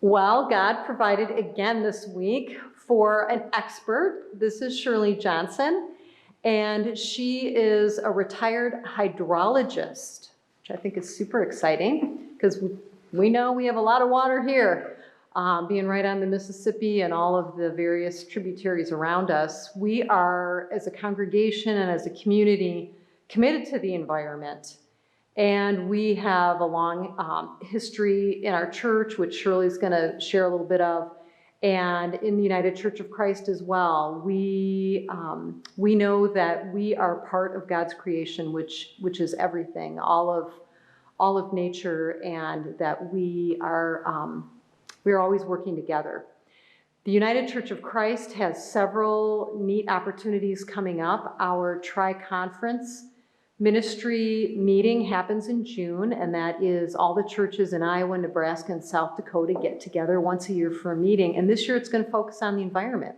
Well, God provided again this week for an expert. This is Shirley Johnson, and she is a retired hydrologist, which I think is super exciting because we know we have a lot of water here, being right on the Mississippi and all of the various tributaries around us. We are, as a congregation and as a community, committed to the environment. And we have a long history in our church, which Shirley's going to share a little bit of, and in the United Church of Christ as well. We know that we are part of God's creation, which is everything, all of nature, and that we are always working together. The United Church of Christ has several neat opportunities coming up. Our tri-conference ministry meeting happens in June, and that is all the churches in Iowa, Nebraska, and South Dakota get together once a year for a meeting. And this year it's going to focus on the environment.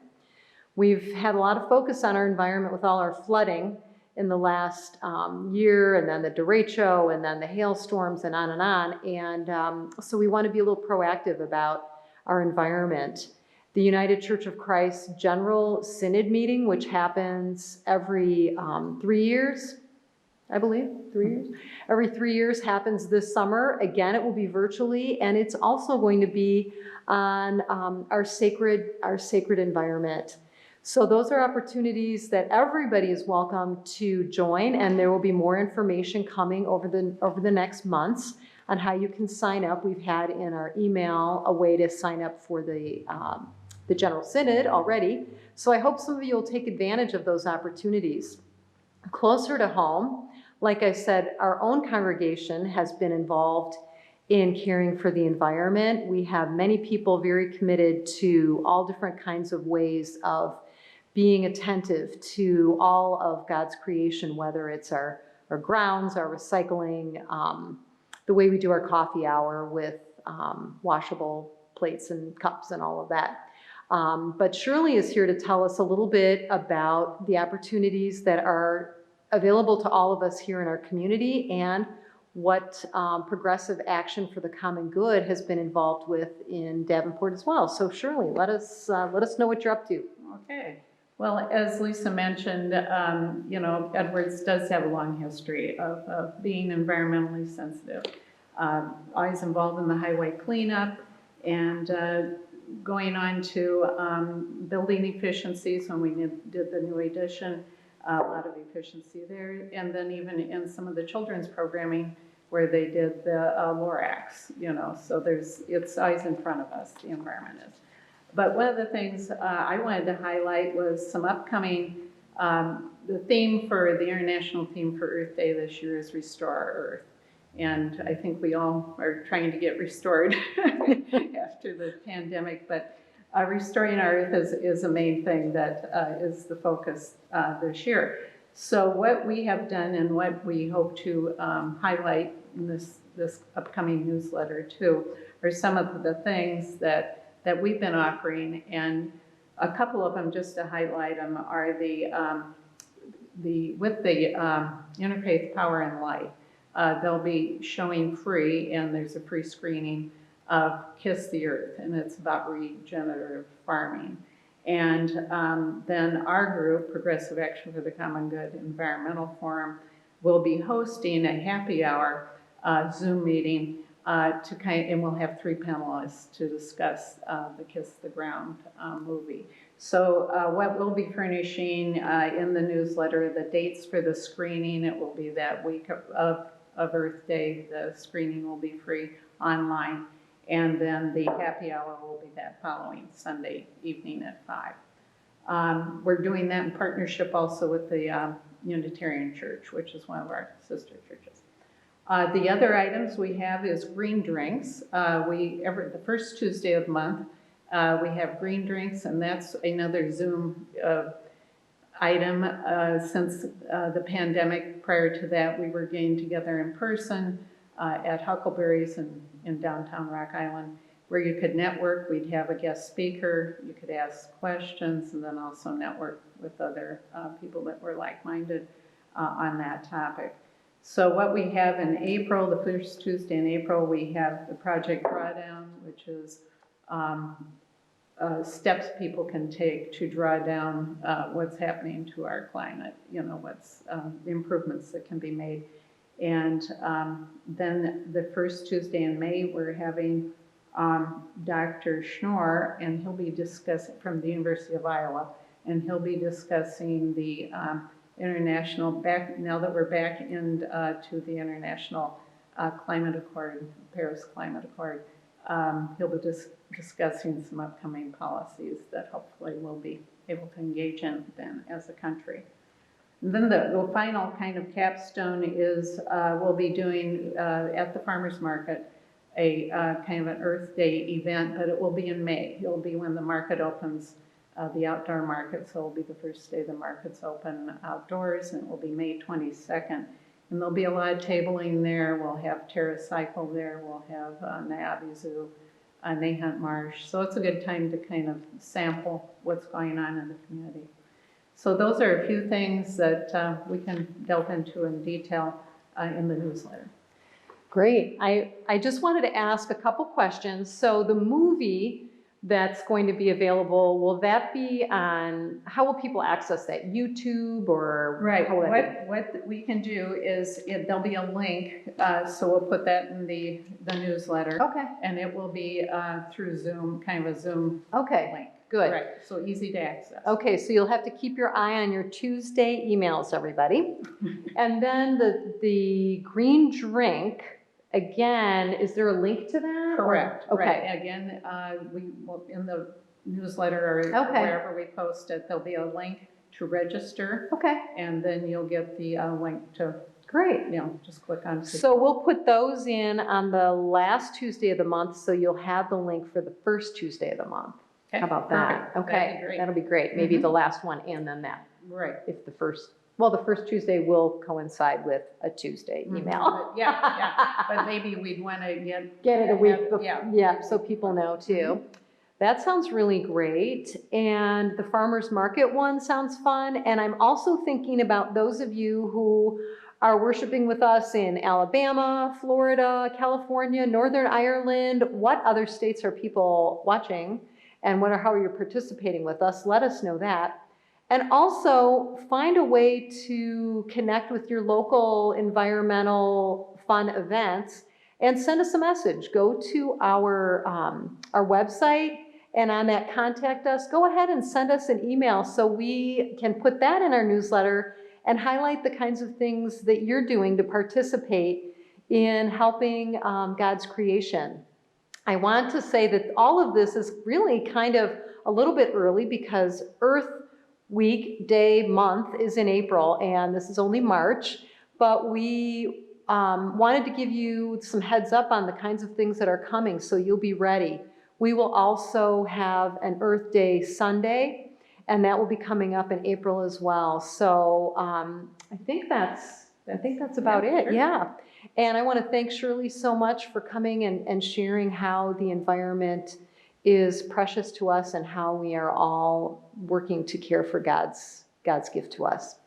We've had a lot of focus on our environment with all our flooding in the last year, and then the derecho, and then the hailstorms, and on and on. And so we want to be a little proactive about our environment. The United Church of Christ General Synod meeting, which happens every 3 years, I believe, 3 years. Every 3 years happens this summer. Again, it will be virtually, and it's also going to be on our sacred environment. So those are opportunities that everybody is welcome to join, and there will be more information coming over the next months on how you can sign up. We've had in our email a way to sign up for the General Synod already. So I hope some of you will take advantage of those opportunities. Closer to home, like I said, our own congregation has been involved in caring for the environment. We have many people very committed to all different kinds of ways of being attentive to all of God's creation, whether it's our grounds, our recycling, the way we do our coffee hour with washable plates and cups and all of that. But Shirley is here to tell us a little bit about the opportunities that are available to all of us here in our community and what Progressive Action for the Common Good has been involved with in Davenport as well. So Shirley, let us know what you're up to. Okay. Well, as Lisa mentioned, Edwards does have a long history of being environmentally sensitive. Always involved in the highway cleanup and going on to building efficiencies when we did the new addition, a lot of efficiency there. And then even in some of the children's programming where they did the Lorax, so it's always in front of us, the environment is. But one of the things I wanted to highlight was some upcoming, the international theme for Earth Day this year is Restore Our Earth. And I think we all are trying to get restored after the pandemic, but restoring our Earth is a main thing that is the focus this year. So what we have done and what we hope to highlight in this upcoming newsletter too are some of the things that we've been offering, and a couple of them, just to highlight them, are the Interfaith Power and Light. They'll be showing free, and there's a free screening of Kiss the Earth, and it's about regenerative farming. And then our group, Progressive Action for the Common Good Environmental Forum, will be hosting a happy hour Zoom meeting and we'll have 3 panelists to discuss the Kiss the Ground movie. So what we'll be furnishing in the newsletter, the dates for the screening, it will be that week of Earth Day. The screening will be free online. And then the happy hour will be that following Sunday evening at 5. We're doing that in partnership also with the Unitarian Church, which is one of our sister churches. The other items we have is green drinks. The first Tuesday of the month, we have green drinks, and that's another Zoom item. Since the pandemic, prior to that, we were getting together in person at Huckleberry's in downtown Rock Island, where you could network. We'd have a guest speaker, you could ask questions, and then also network with other people that were like-minded on that topic. So what we have in April, the first Tuesday in April, we have the Project Drawdown, which is steps people can take to draw down what's happening to our climate, what's the improvements that can be made. And then the first Tuesday in May, we're having Dr. Schnorr, and he'll be discussing from the University of Iowa, and he'll be discussing the international, now that we're back into the International Climate Accord, Paris Climate Accord. He'll be discussing some upcoming policies that hopefully we'll be able to engage in then as a country. And then the final kind of capstone is we'll be doing at the farmers market a kind of an Earth Day event, but it will be in May. It'll be when the market opens, the outdoor market, so it'll be the first day the market's open outdoors, and it will be May 22nd. And there'll be a lot of tabling there. We'll have TerraCycle there. We'll have Niabi Zoo, Nahant Marsh. So it's a good time to kind of sample what's going on in the community. So those are a few things that we can delve into in detail in the newsletter. Great. I just wanted to ask a couple questions. So the movie that's going to be available, will that be on, how will people access that? YouTube or? Right. how will that be? What we can do is there'll be a link, so we'll put that in the newsletter. Okay. And it will be through Zoom, kind of a Zoom Okay. link. Good. Right. So easy to access. Okay, so you'll have to keep your eye on your Tuesday emails, everybody. And then the green drink, again, is there a link to that? or- Correct. Okay. Right. Again, we will, in the newsletter or Okay. wherever we post it, there'll be a link to register, Okay, and then you'll get the link to, great. just click on. So we'll put those in on the last Tuesday of the month, so you'll have the link for the first Tuesday of the month. Okay, How about that? perfect. Okay, That'd be great. that'll be great. Maybe Mhm. the last one and then that, Right. if the first Tuesday will coincide with a Tuesday Mhm. email. But yeah. But maybe we'd want to Get it a week have- before, yeah. yeah, so people know too. That sounds really great. And the farmer's market one sounds fun. And I'm also thinking about those of you who are worshiping with us in Alabama, Florida, California, Northern Ireland. What other states are people watching? And how are you participating with us? Let us know that. And also find a way to connect with your local environmental fun events and send us a message. Go to our website, and on that contact us, go ahead and send us an email so we can put that in our newsletter and highlight the kinds of things that you're doing to participate in helping God's creation. I want to say that all of this is really kind of a little bit early because Earth Week, day, month is in April, and this is only March, but we wanted to give you some heads up on the kinds of things that are coming so you'll be ready. We will also have an Earth Day Sunday, and that will be coming up in April as well. So I think that's about it. Sure. Yeah. And I want to thank Shirley so much for coming and sharing how the environment is precious to us and how we are all working to care for God's gift to us.